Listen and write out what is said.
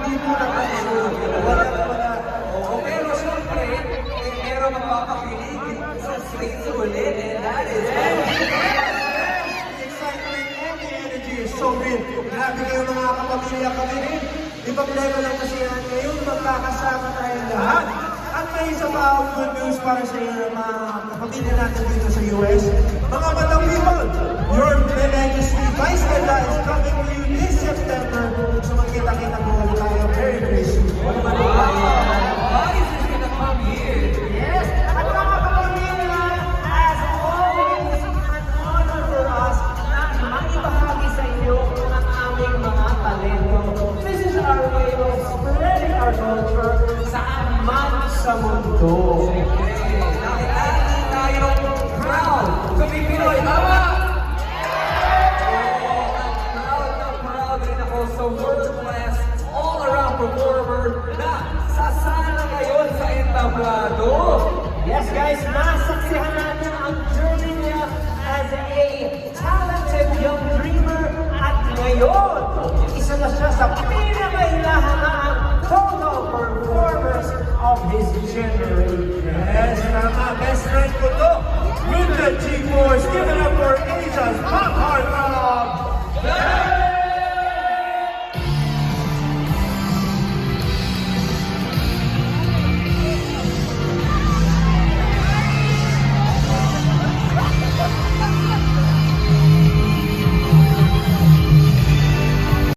hindi po na-pressure. Wala. Oo, pero syempre, meron magpapakilig sa stage ulit, and that is The excitement and the energy is so real. Grabe kayo mga kapamilya kami rin. Ibang level lang kasi yan. Ngayon, magkakasama tayo lahat. At may isa pa good news para sa mga kapamilya natin dito sa US. Mga batang people, your Majesty Vice Ganda is coming to you this September. So magkita-kita po ulit tayo very, very soon. Wala man ang Vice is gonna come here. Yes! At mga kapamilya, as always, an honor for us na maibahagi sa inyo ang aming mga talento. This is our way of spreading our culture saan man sa mundo. Dahil lagi tayong proud to be Pinoy, tama? Proud rin ako sa world-class, all-around performer na sasana ngayon sa entablado. Yes guys, nasaksihan natin ang journey niya as a talented young dreamer at ngayon, isa na siya sa pinakailahanaan total performers of his generation.